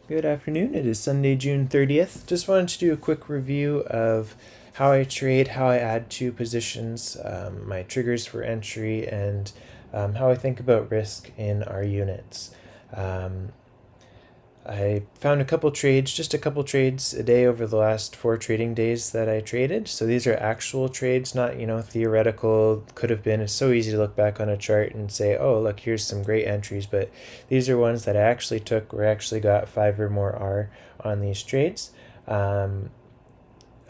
Good afternoon. It is Sunday, June 30th. Just wanted to do a quick review of how I trade, how I add to positions, my triggers for entry, and how I think about risk in our units. Um, I found just a couple trades a day over the last 4 trading days that I traded. So these are actual trades, not, theoretical, could have been. It's so easy to look back on a chart and say, oh, look, here's some great entries. But these are ones that I actually took or actually got 5 or more R on these trades. I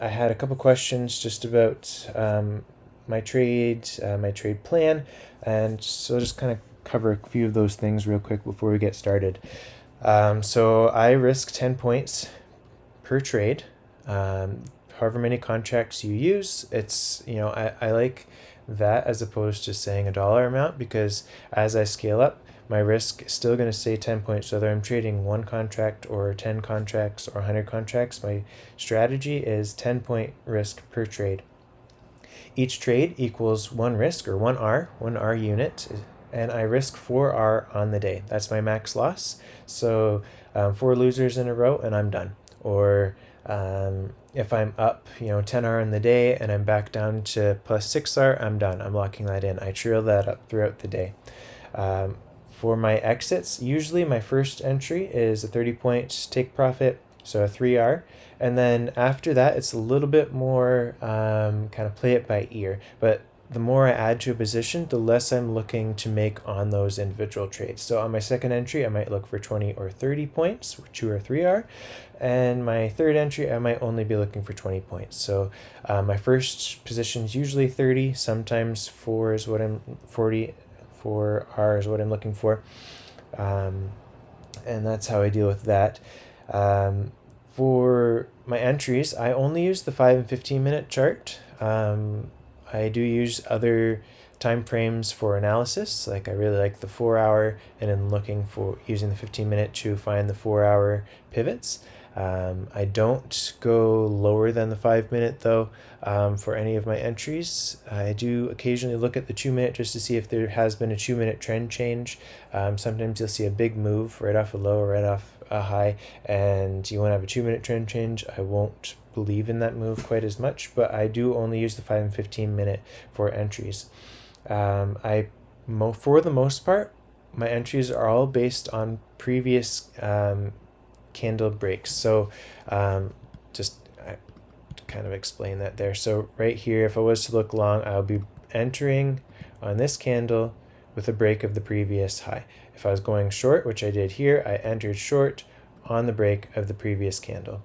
had a couple questions just about my trade plan. And so I'll just kind of cover a few of those things real quick before we get started. So I risk 10 points per trade. However many contracts you use, I like that as opposed to saying a dollar amount, because as I scale up, my risk is still going to stay 10 points. Whether I'm trading one contract or 10 contracts or 100 contracts, my strategy is 10-point risk per trade. Each trade equals one risk, or 1R unit, and I risk 4R on the day. That's my max loss. So 4 losers in a row and I'm done. Or if I'm up, 10R in the day and I'm back down to plus 6R, I'm done. I'm locking that in. I trail that up throughout the day. For my exits, usually my first entry is a 30-point take profit, so a 3R. And then after that, it's a little bit more kind of play it by ear. But the more I add to a position, the less I'm looking to make on those individual trades. So on my second entry, I might look for 20 or 30 points, 2 or 3R. And my third entry, I might only be looking for 20 points. So my first position is usually 30. Sometimes 4 is what I'm 40. 4R is what I'm looking for. And that's how I deal with that. For my entries, I only use the 5 and 15-minute chart. I do use other time frames for analysis. Like I really like the 4 hour, and I'm looking for using the 15-minute to find the 4 hour pivots. I don't go lower than the 5 minute though for any of my entries. I do occasionally look at the 2 minute just to see if there has been a 2 minute trend change. Sometimes you'll see a big move right off a low or right off a high, and you want to have a 2 minute trend change. I won't believe in that move quite as much, but I do only use the 5 and 15-minute for entries. For the most part, my entries are all based on previous candle breaks. So just kind of explain that there. So right here, if I was to look long, I'll be entering on this candle with a break of the previous high. If I was going short, which I did here, I entered short on the break of the previous candle.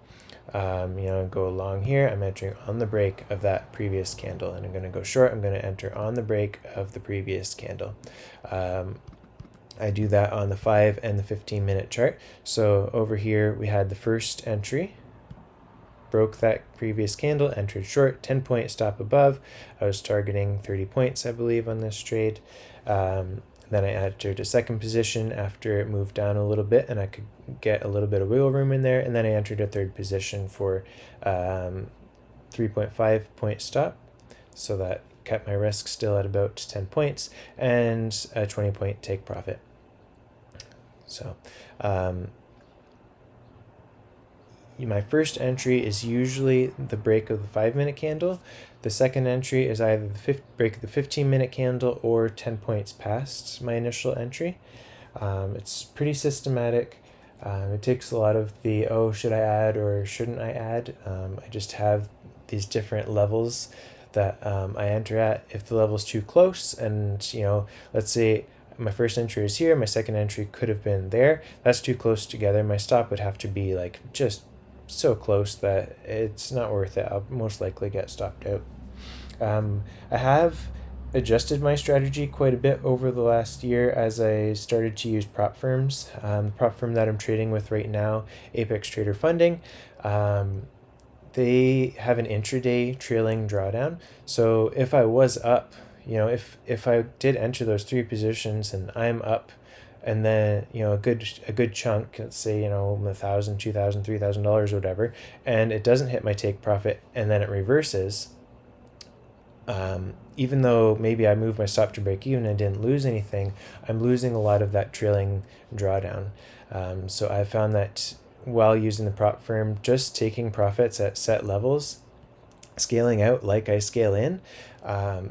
Go long here, I'm entering on the break of that previous candle, and I'm going to go short, I'm going to enter on the break of the previous candle. I do that on the 5 and the 15-minute chart. So over here we had the first entry, broke that previous candle, entered short, 10-point stop above. I was targeting 30 points, I believe, on this trade. Then I entered a second position after it moved down a little bit, and I could get a little bit of wiggle room in there. And then I entered a third position for 3.5-point stop. So that kept my risk still at about 10 points and a 20-point take profit. So my first entry is usually the break of the 5-minute candle. The second entry is either the break of the 15-minute candle or 10 points past my initial entry. It's pretty systematic. It takes a lot of the, should I add or shouldn't I add? I just have these different levels that I enter at. If the level's too close, and let's say my first entry is here, my second entry could have been there, that's too close together, my stop would have to be like just so close that it's not worth it. I'll most likely get stopped out. I have adjusted my strategy quite a bit over the last year as I started to use prop firms. The prop firm that I'm trading with right now, Apex Trader Funding, they have an intraday trailing drawdown. So if I was up, if I did enter those 3 positions and I'm up, and then a good chunk, let's say $1,000, $2,000, $3,000 or whatever, and it doesn't hit my take profit, and then it reverses. Even though maybe I moved my stop to break even and didn't lose anything, I'm losing a lot of that trailing drawdown. So I found that while using the prop firm, just taking profits at set levels, scaling out like I scale in,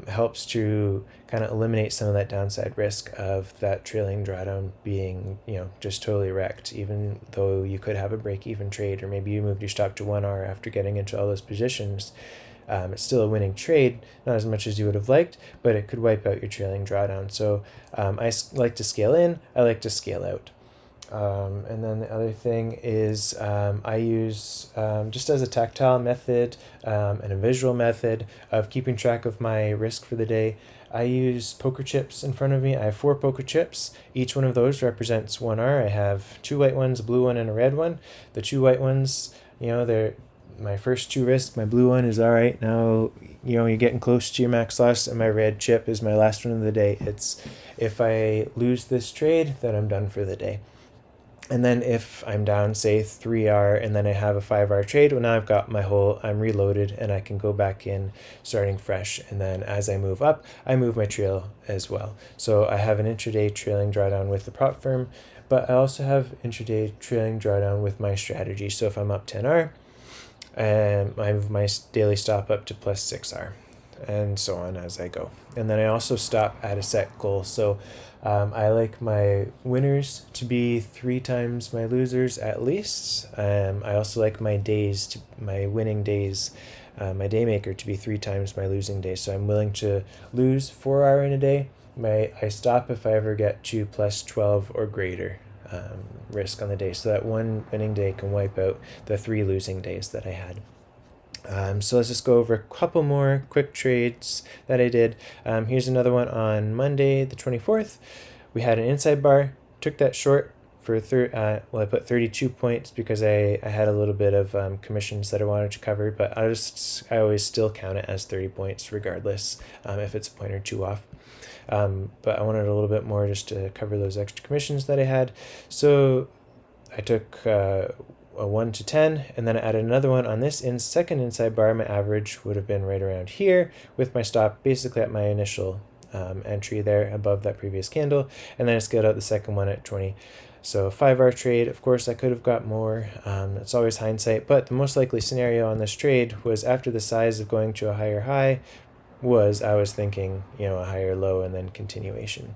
helps to kind of eliminate some of that downside risk of that trailing drawdown being, just totally wrecked, even though you could have a break-even trade, or maybe you moved your stop to 1 hour after getting into all those positions. It's still a winning trade, not as much as you would have liked, but it could wipe out your trailing drawdown. So I like to scale in, I like to scale out. And then the other thing is I use, just as a tactile method and a visual method of keeping track of my risk for the day, I use poker chips in front of me. I have 4 poker chips. Each one of those represents 1R. I have 2 white ones, a blue one, and a red one. The 2 white ones, they're my first 2 risks. My blue one is all right. Now, you're getting close to your max loss, and my red chip is my last one of the day. It's, if I lose this trade, then I'm done for the day. And then if I'm down, say 3R, and then I have a 5R trade, well, now I've got I'm reloaded, and I can go back in starting fresh. And then as I move up, I move my trail as well. So I have an intraday trailing drawdown with the prop firm, but I also have intraday trailing drawdown with my strategy. So if I'm up 10R, and I move my daily stop up to plus 6R, and so on as I go. And then I also stop at a set goal. So I like my winners to be 3 times my losers at least. I also like my winning days, my day maker to be 3 times my losing days. So I'm willing to lose 4R in a day. I stop if I ever get to plus 12 or greater risk on the day. So that 1 winning day can wipe out the 3 losing days that I had. So let's just go over a couple more quick trades that I did. Here's another one on Monday, the 24th. We had an inside bar, took that short for I put 32 points because I had a little bit of commissions that I wanted to cover, but I always still count it as 30 points regardless, if it's a point or 2 off. But I wanted a little bit more just to cover those extra commissions that I had. So I took a 1 to 10, and then I added another one on this second inside bar. My average would have been right around here, with my stop basically at my initial entry there above that previous candle, and then I scaled out the second one at 20. So 5R trade. Of course, I could have got more. It's always hindsight, but the most likely scenario on this trade was after the size of going to a higher high I was thinking, a higher low and then continuation.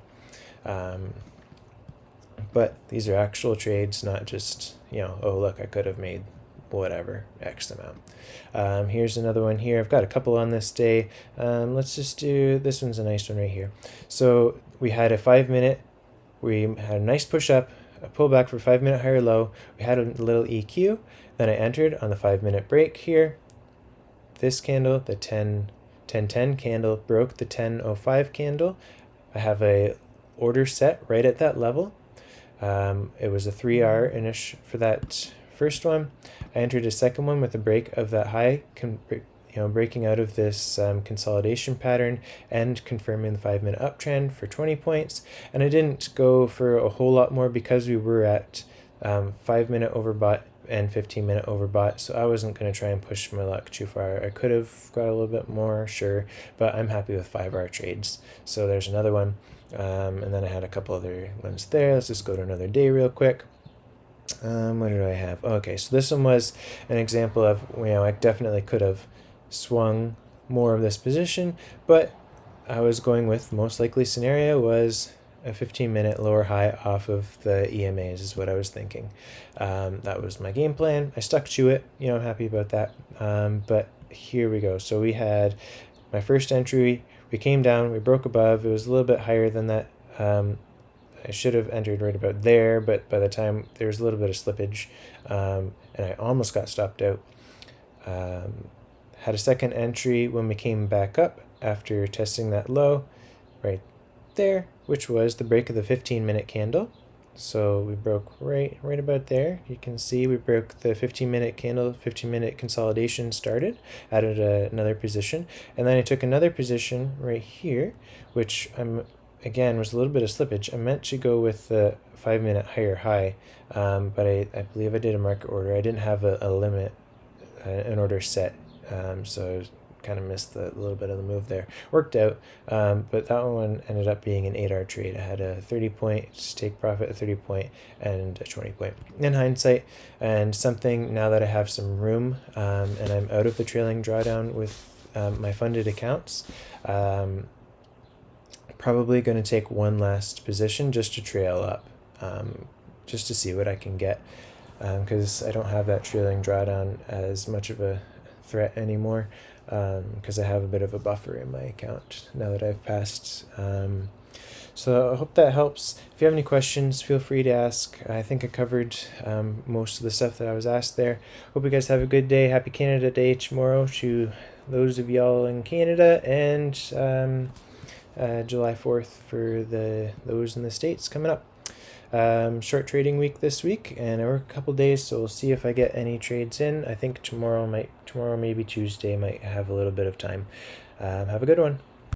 But these are actual trades, not just, oh, look, I could have made whatever, X amount. Here's another one here. I've got a couple on this day. Let's just do, this one's a nice one right here. So we had a 5-minute, we had a nice push up, a pullback for 5-minute higher low. We had a little EQ. Then I entered on the 5-minute break here. This candle, the 1010 candle, broke the 1005 candle. I have a order set right at that level. It was a 3R for that first one. I entered a second one with a break of that high, breaking out of this consolidation pattern and confirming the 5-minute uptrend for 20 points. And I didn't go for a whole lot more because we were at 5-minute overbought and 15-minute overbought, so I wasn't going to try and push my luck too far. I could have got a little bit more, sure, but I'm happy with 5R trades. So there's another one. And then I had a couple other ones there. Let's just go to another day real quick. What do I have? Okay, so this one was an example of, I definitely could have swung more of this position, but I was going with the most likely scenario was a 15-minute lower high off of the EMAs is what I was thinking. That was my game plan. I stuck to it. I'm happy about that. But here we go. So we had my first entry. We came down, we broke above. It was a little bit higher than that. I should have entered right about there, but by the time there was a little bit of slippage, and I almost got stopped out. Had a second entry when we came back up after testing that low right there, which was the break of the 15-minute candle. So we broke right about there. You can see we broke the 15-minute candle, 15-minute consolidation started, added another position, and then I took another position right here, which again was a little bit of slippage. I meant to go with the 5-minute higher high, but I believe I did a market order. I didn't have a limit, an order set, so I was kind of missed the little bit of the move there. Worked out, but that one ended up being an 8-hour trade. I had a 30-point take profit, a 30-point, and a 20-point. In hindsight, and something now that I have some room, and I'm out of the trailing drawdown with my funded accounts, probably going to take one last position just to trail up, just to see what I can get, because I don't have that trailing drawdown as much of a threat anymore, because I have a bit of a buffer in my account now that I've passed. So I hope that helps. If you have any questions, feel free to ask. I think I covered most of the stuff that I was asked there. Hope you guys have a good day. Happy Canada Day tomorrow to those of y'all in Canada, and July 4th for those in the States coming up. Short trading week this week, and I work a couple days, so we'll see if I get any trades in. I think tomorrow, maybe Tuesday, might have a little bit of time. Have a good one.